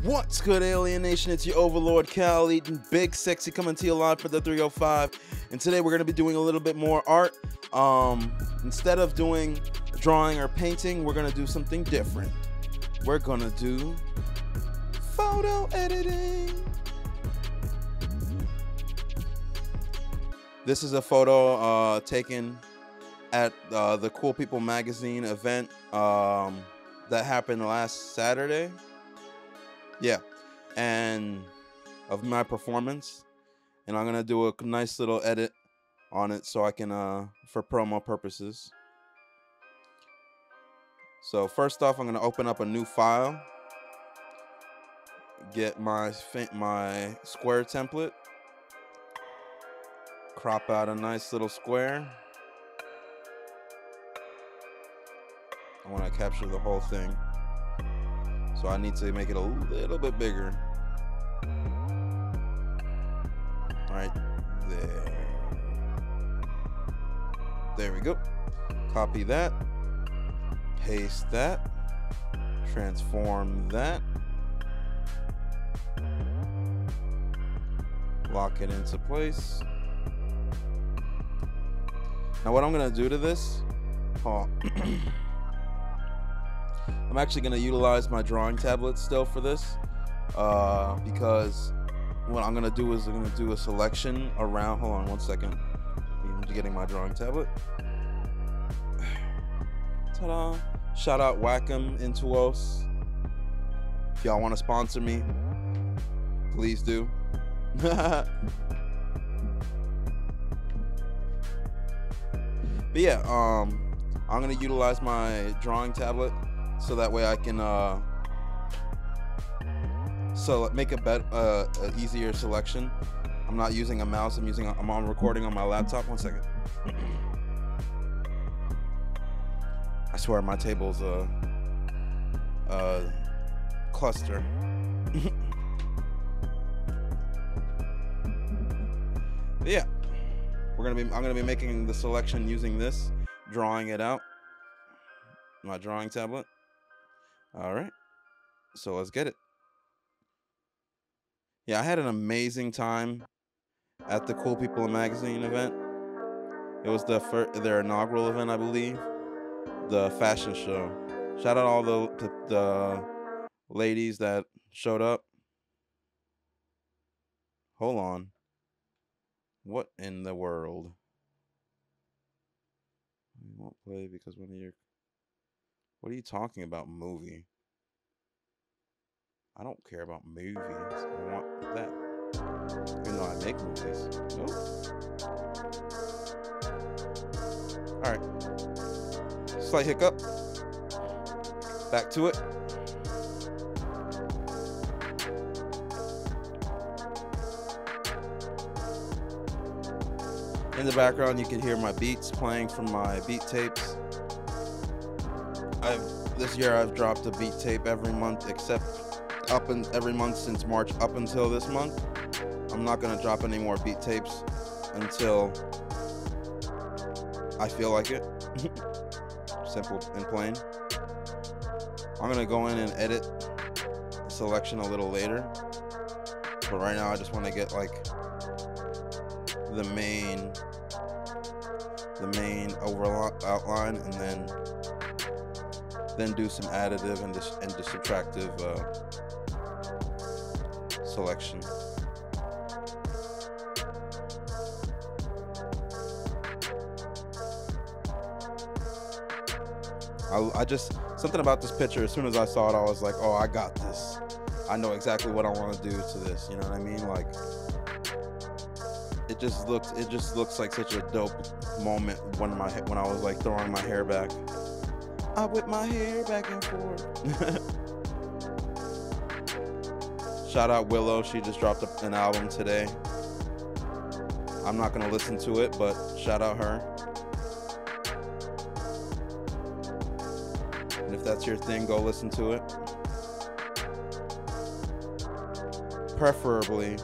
What's good, Alien Nation? It's your Overlord Cal eating Big Sexy coming to you live for the 305. And today we're going to be doing a little bit more art. Instead of doing drawing or painting, we're going to do something different. We're going to do photo editing. This is a photo taken at the Cool People magazine event that happened last Saturday. Yeah, and of my performance, and I'm gonna do a nice little edit on it so I can for promo purposes. So first off, I'm gonna open up a new file, get my square template, crop out a nice little square. I want to capture the whole thing, so I need to make it a little bit bigger. Right there. There we go. Copy that. Paste that. Transform that. Lock it into place. Now what I'm going to do to this, I'm actually going to utilize my drawing tablet still for this because what I'm going to do is I'm going to do a selection around, hold on one second, I'm getting my drawing tablet. Ta-da! Shout out Wacom Intuos. If y'all want to sponsor me, please do. But yeah, I'm going to utilize my drawing tablet so that way I can make a easier selection. I'm not using a mouse. I'm on recording on my laptop. One second. I swear my table's a cluster. But yeah, I'm gonna be making the selection using this, drawing it out. My drawing tablet. All right, so let's get it. Yeah, I had an amazing time at the Cool People magazine event. It was their inaugural event, I believe, the fashion show. Shout out all the ladies that showed up. Hold on. What in the world? We won't play because one of your... What are you talking about, movie? I don't care about movies. I want that. Even though I make movies. Nope. Alright. Slight hiccup. Back to it. In the background, you can hear my beats playing from my beat tapes. This year I've dropped a beat tape every month except every month since March up until this month. I'm not gonna drop any more beat tapes until I feel like it. Simple and plain. I'm gonna go in and edit the selection a little later, but right now I just want to get like the main overall outline, and then do some additive and subtractive selection. I just, something about this picture, as soon as I saw it, I was like, oh, I got this. I know exactly what I want to do to this, you know what I mean? Like, it just looks like such a dope moment when I was like throwing my hair back. I whip my hair back and forth. Shout out Willow, she just dropped an album today. I'm not gonna listen to it, but shout out her. And if that's your thing, go listen to it. Preferably,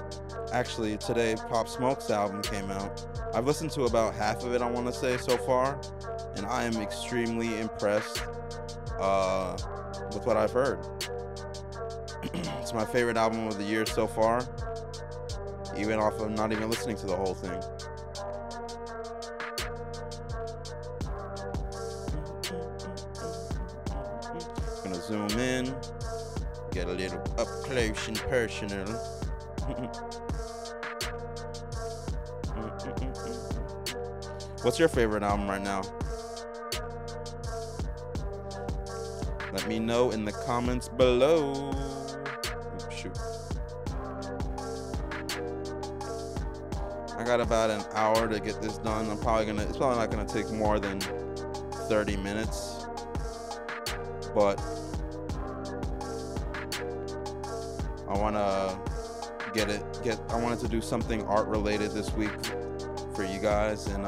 actually today Pop Smoke's album came out. I've listened to about half of it, I want to say, so far, and I am extremely impressed with what I've heard. It's my favorite album of the year so far, even off of not even listening to the whole thing. Gonna zoom in, get a little up close and personal. What's your favorite album right now? Let me know in the comments below. Oops, shoot. I got about an hour to get this done. It's probably not gonna take more than 30 minutes. But I wanna I wanted to do something art related this week for you guys, and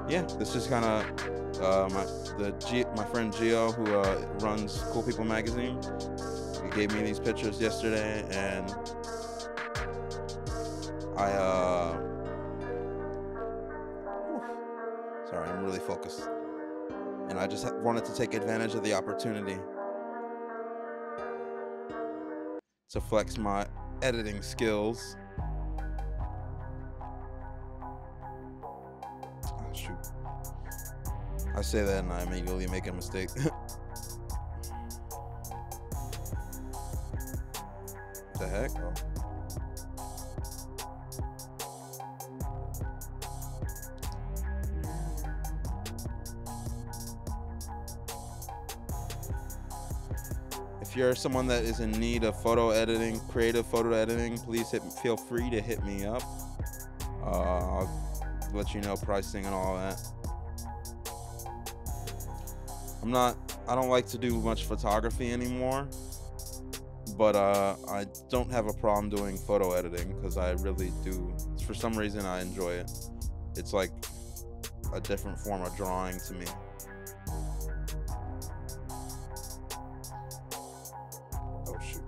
yeah, this is kind of my friend Gio, who runs Cool People Magazine. He gave me these pictures yesterday, and sorry, I'm really focused, and I just wanted to take advantage of the opportunity to flex my editing skills. Oh, shoot. I say that and I immediately make a mistake. The heck? Oh. If you're someone that is in need of photo editing, creative photo editing, please feel free to hit me up. I'll let you know pricing and all that. I don't like to do much photography anymore, but I don't have a problem doing photo editing because I really do. For some reason, I enjoy it. It's like a different form of drawing to me. Oh shoot.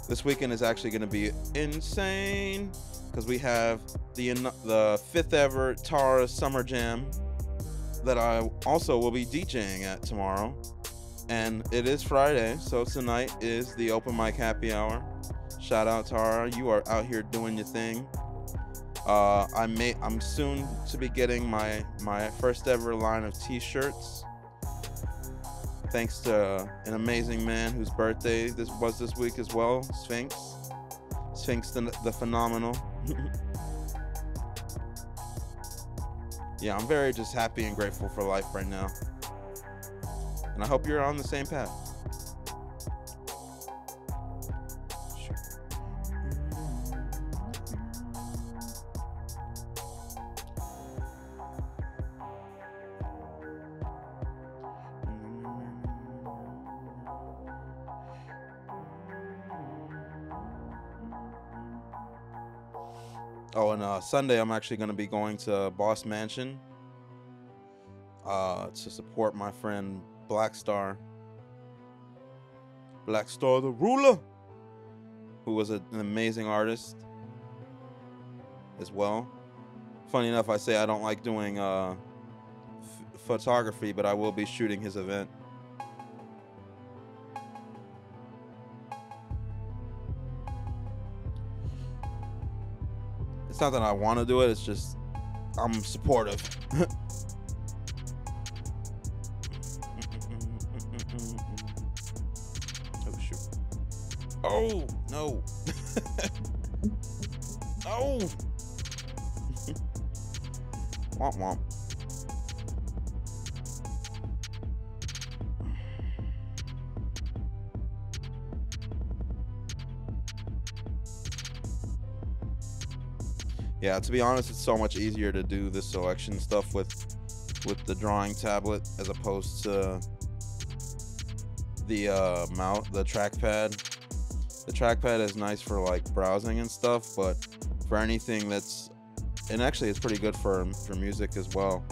This weekend is actually going to be insane because we have the 5th ever Tara Summer Jam that I also will be DJing at tomorrow. And it is Friday, so tonight is the open mic happy hour. Shout out Tara, you are out here doing your thing. I'm soon to be getting my first ever line of t-shirts, thanks to an amazing man whose birthday this week as well, Sphinx the Phenomenal. Yeah, I'm very just happy and grateful for life right now, and I hope you're on the same path. Oh, and Sunday I'm actually going to be going to Boss Mansion to support my friend Black Star the Ruler, who was an amazing artist as well. Funny enough, I say I don't like doing photography, but I will be shooting his event. It's not that I want to do it, it's just I'm supportive. Oh shoot. Oh no. Oh. Womp womp. Yeah, to be honest, it's so much easier to do this selection stuff with the drawing tablet as opposed to the trackpad. The trackpad is nice for like browsing and stuff, but for anything and actually it's pretty good for music as well.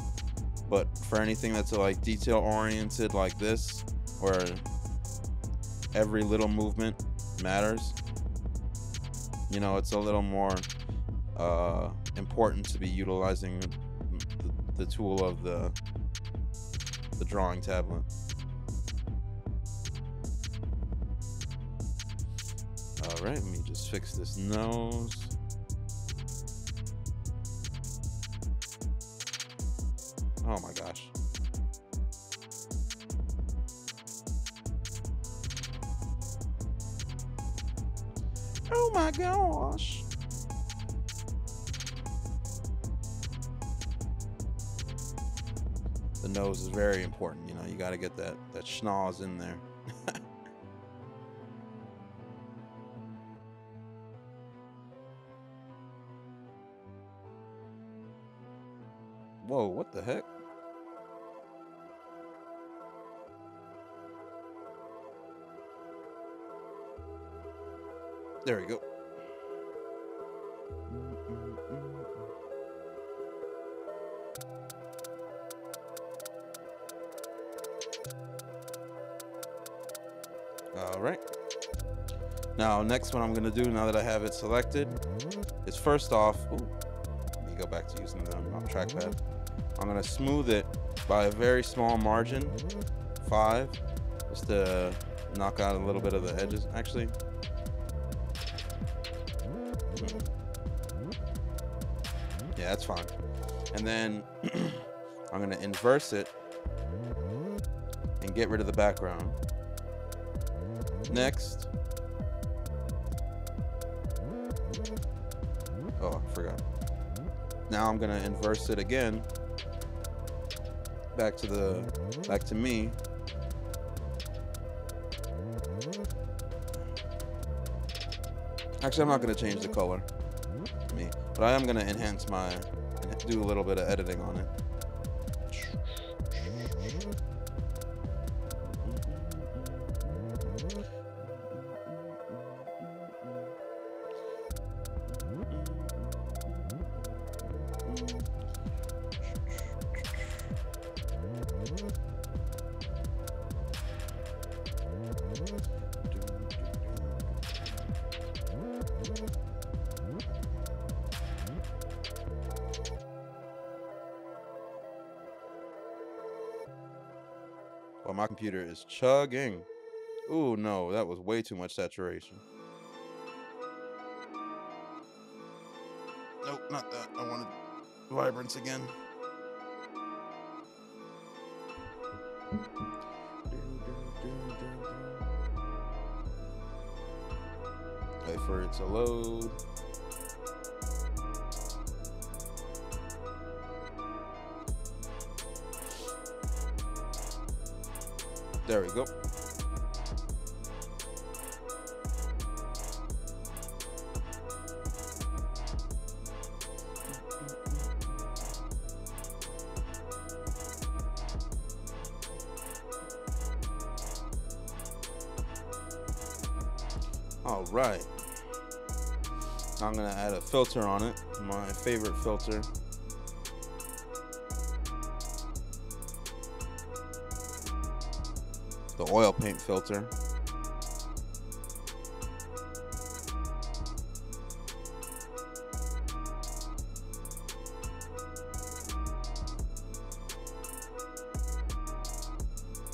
But for anything that's like detail oriented like this, where every little movement matters, you know, it's a little more important to be utilizing the tool of the drawing tablet. All right, let me just fix this nose. Oh my gosh. Oh my gosh. The nose is very important, you know, you gotta get that schnoz in there. Whoa, what the heck? There we go. All right. Now, next what I'm gonna do, now that I have it selected, is first off, let me go back to using the trackpad. I'm gonna smooth it by a very small margin, 5, just to knock out a little bit of the edges. Actually, yeah, that's fine. And then I'm gonna inverse it and get rid of the background. Next, oh, I forgot. Now I'm gonna inverse it again, back to me. Actually, I'm not gonna change the color, but I am gonna do a little bit of editing on it. Well, my computer is chugging. Ooh, no, that was way too much saturation. Nope, not that. I wanted vibrance again. Wait for it to load. There we go. All right. I'm gonna add a filter on it. My favorite filter. The oil paint filter.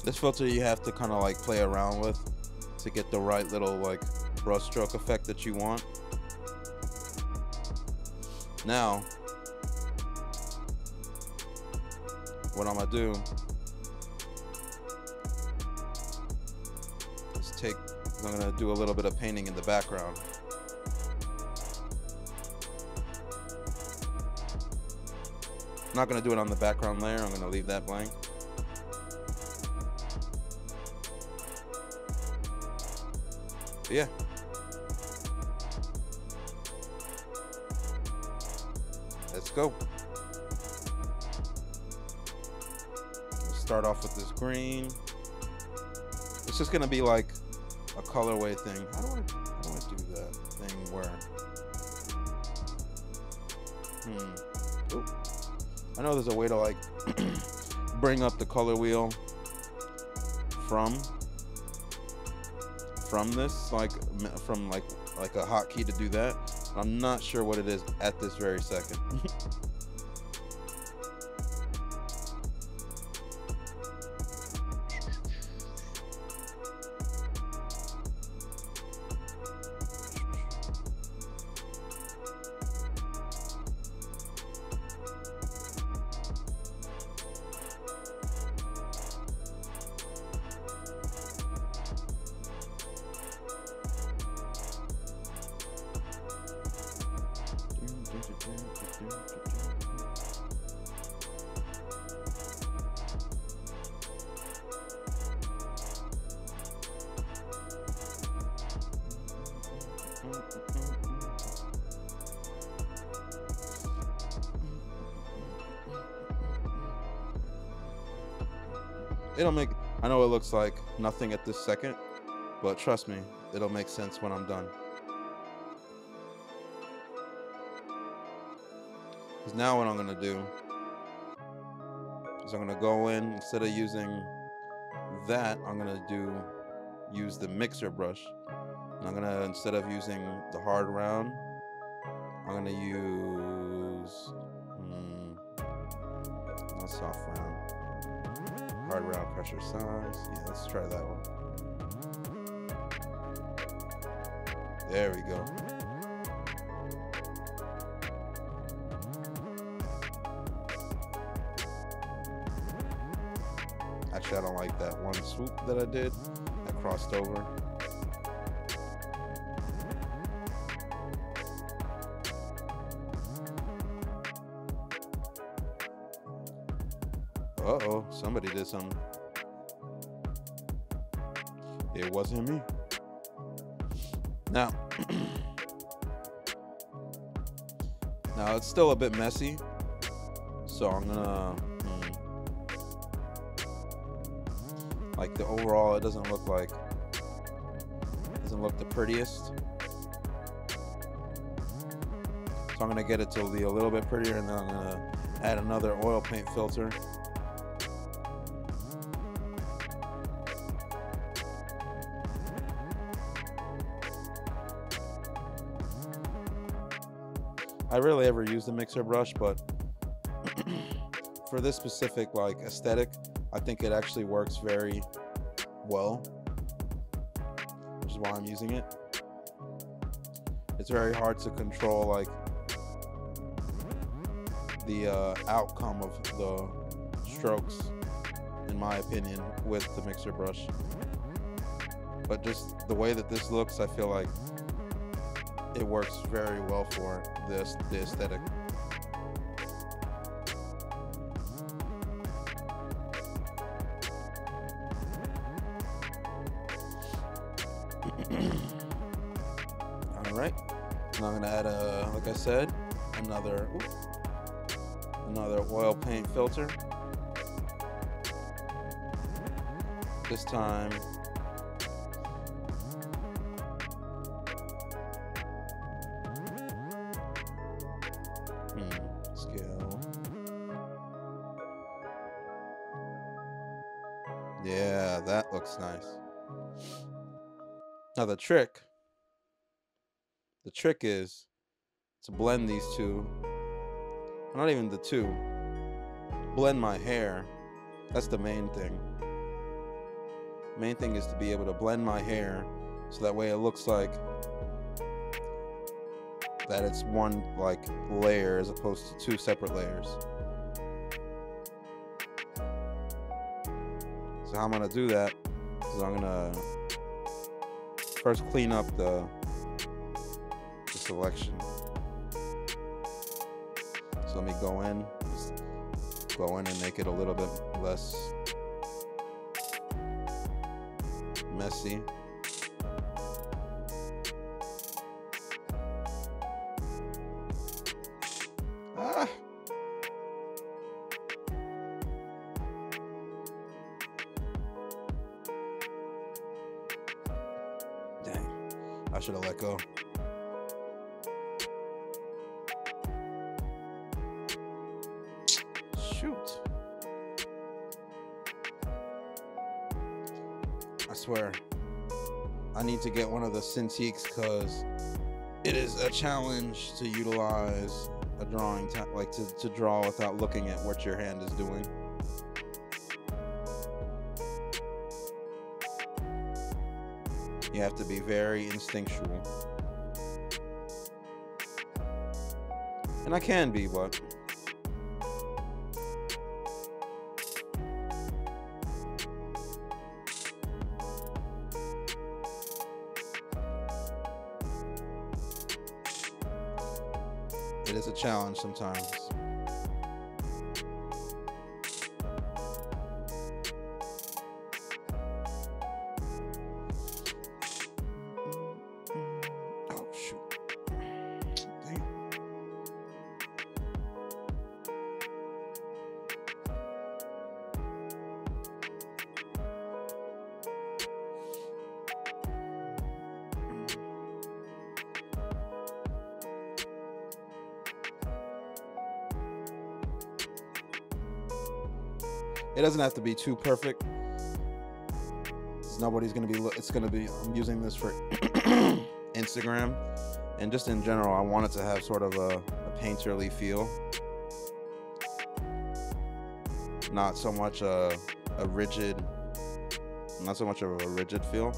This filter you have to kind of like play around with to get the right little like brush stroke effect that you want. Now, what I'm gonna do is I'm gonna do a little bit of painting in the background. I'm not gonna do it on the background layer. I'm gonna leave that blank. But yeah. Let's go. Let's start off with this green. It's just gonna be like a colorway thing. How do I do that thing where? Ooh. I know there's a way to like bring up the color wheel from this, like from like a hotkey to do that. I'm not sure what it is at this very second. It'll make, I know it looks like nothing at this second, but trust me, it'll make sense when I'm done. Because now what I'm going to do is I'm going to go in, instead of using that, I'm going to use the mixer brush. And I'm going to, instead of using the hard round, I'm going to use, not soft round, hard round pressure size. Yeah, let's try that one. There we go. Actually, I don't like that one swoop that I did. I crossed over. Uh-oh, somebody did something. It wasn't me. Now, now it's still a bit messy, so I'm gonna, like the overall, it doesn't look the prettiest. So I'm gonna get it to be a little bit prettier, and then I'm gonna add another oil paint filter. I rarely ever use the mixer brush, but for this specific like aesthetic, I think it actually works very well, which is why I'm using it. It's very hard to control like the outcome of the strokes, in my opinion, with the mixer brush. But just the way that this looks, I feel like it works very well for the aesthetic. All right, now I'm gonna add like I said, another oil paint filter. This time, scale. Yeah, that looks nice. Now the trick is to blend these two, not even the two, blend my hair. That's the main thing. Main thing is to be able to blend my hair so that way it looks like that it's one like layer as opposed to two separate layers. So how I'm gonna do that is I'm gonna first clean up the selection. So let me go in and make it a little bit less messy. Ah. Dang, I should have let go. Shoot. I swear, I need to get one of the Cintiqs because it is a challenge to utilize a drawing, like to draw without looking at what your hand is doing. You have to be very instinctual. And I can be, but it is a challenge sometimes. Oh, shoot. Dang. It doesn't have to be too perfect. Nobody's gonna be. It's gonna be. I'm using this for Instagram, and just in general, I want it to have sort of a painterly feel. Not so much a rigid. Not so much of a rigid feel.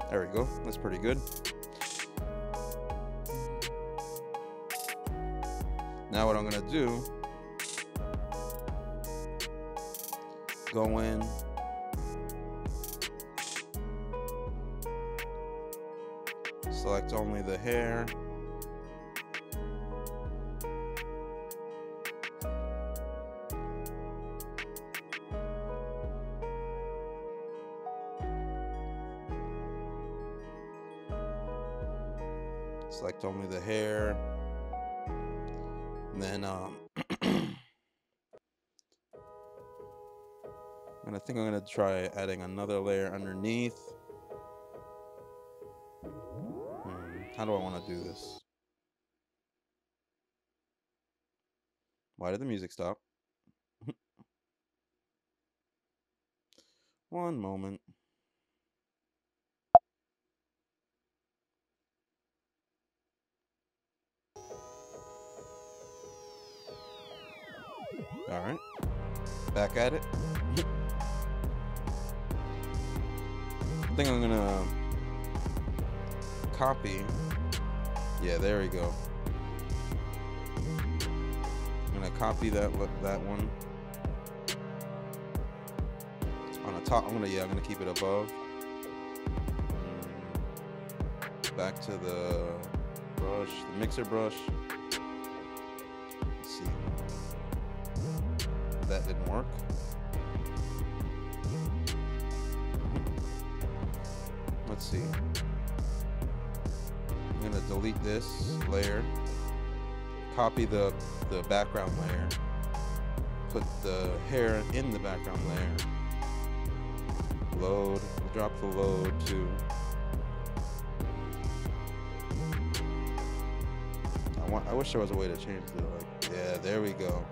There we go. That's pretty good. Now what I'm gonna do, go in, select only the hair, select only the hair. And then and I think I'm gonna try adding another layer underneath. How do I want to do this? Why did the music stop? One moment. All right, back at it. I think I'm gonna copy. Yeah, there we go. I'm gonna copy that one on the top. I'm gonna keep it above. Back to the brush, the mixer brush. Let's see. That didn't work. Let's see. I'm gonna delete this layer, copy the background layer, put the hair in the background layer, load, drop the load to. I wish there was a way to change the, like, yeah, there we go.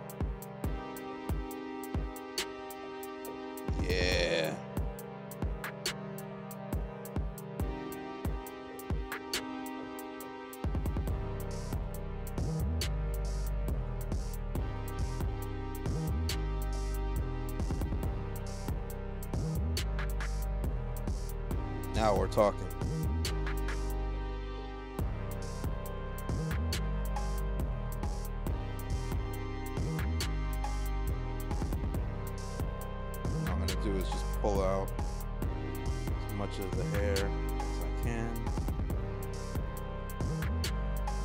Yeah. Now we're talking. What I'm gonna do is just pull out as much of the hair as I can.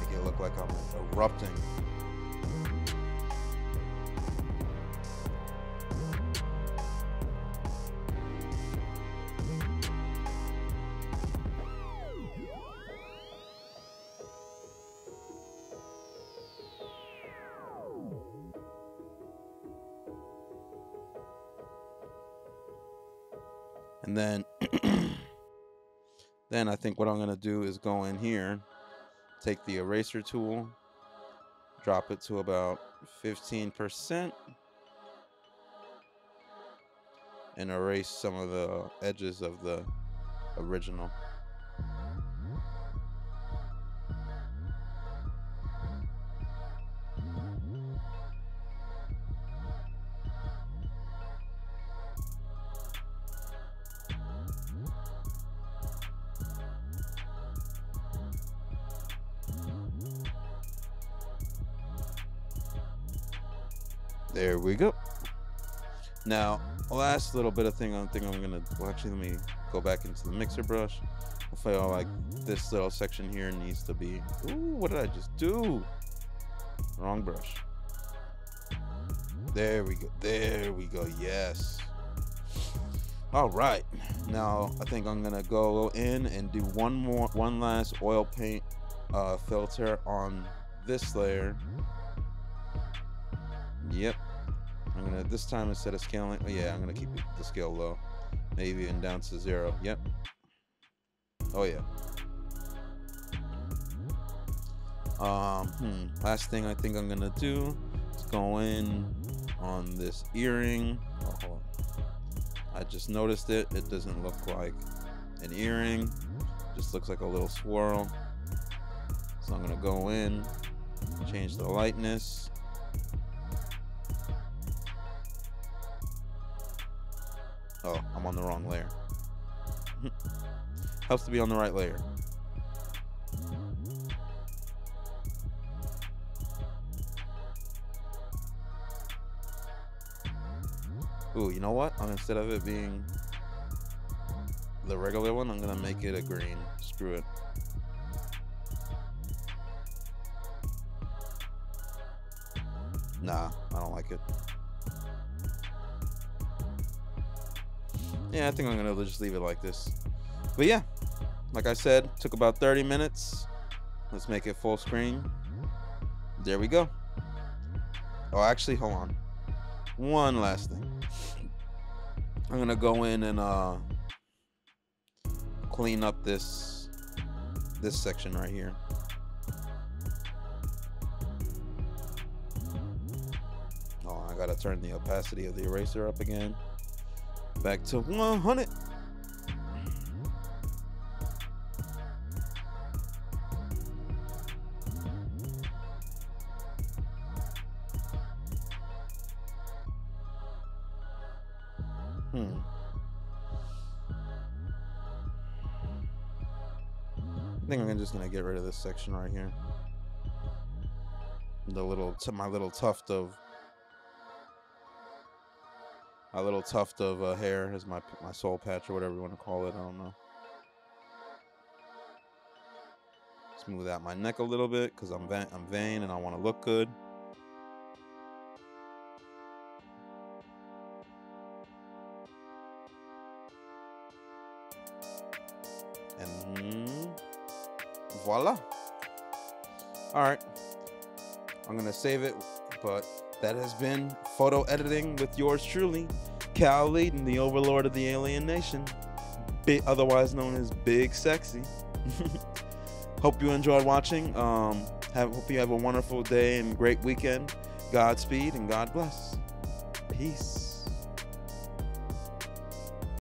Make it look like I'm erupting. And then, then I think what I'm gonna do is go in here, take the eraser tool, drop it to about 15%, and erase some of the edges of the original. There we go. Now, last little bit of thing I think I'm gonna, well, actually, let me go back into the mixer brush. I feel like this little section here needs to be, ooh, what did I just do? Wrong brush. There we go. There we go. Yes. All right. Now I think I'm gonna go in and do one last oil paint filter on this layer. Yep. I'm gonna, this time instead of scaling, yeah, I'm gonna keep the scale low. Maybe even down to 0. Yep. Oh yeah. Last thing I think I'm gonna do is go in on this earring. Oh, hold on. I just noticed it. It doesn't look like an earring. Just looks like a little swirl. So I'm gonna go in, change the lightness. Oh, I'm on the wrong layer. Helps to be on the right layer. Ooh, you know what? Instead of it being the regular one, I'm gonna make it a green. Screw it. Nah, I don't like it. Yeah, I think I'm gonna just leave it like this. But yeah, like I said, took about 30 minutes. Let's make it full screen. There we go. Oh, actually, hold on. One last thing. I'm gonna go in and clean up this section right here. Oh, I gotta turn the opacity of the eraser up again. Back to 100. I think I'm just gonna get rid of this section right here. My little tuft of hair is my soul patch or whatever you want to call it. I don't know. Smooth out my neck a little bit because I'm vain and I want to look good. And voila. All right. I'm going to save it, but that has been photo editing with yours truly, Cal Layton, the overlord of the alien nation, otherwise known as Big Sexy. Hope you enjoyed watching. Hope you have a wonderful day and great weekend. Godspeed and God bless. Peace.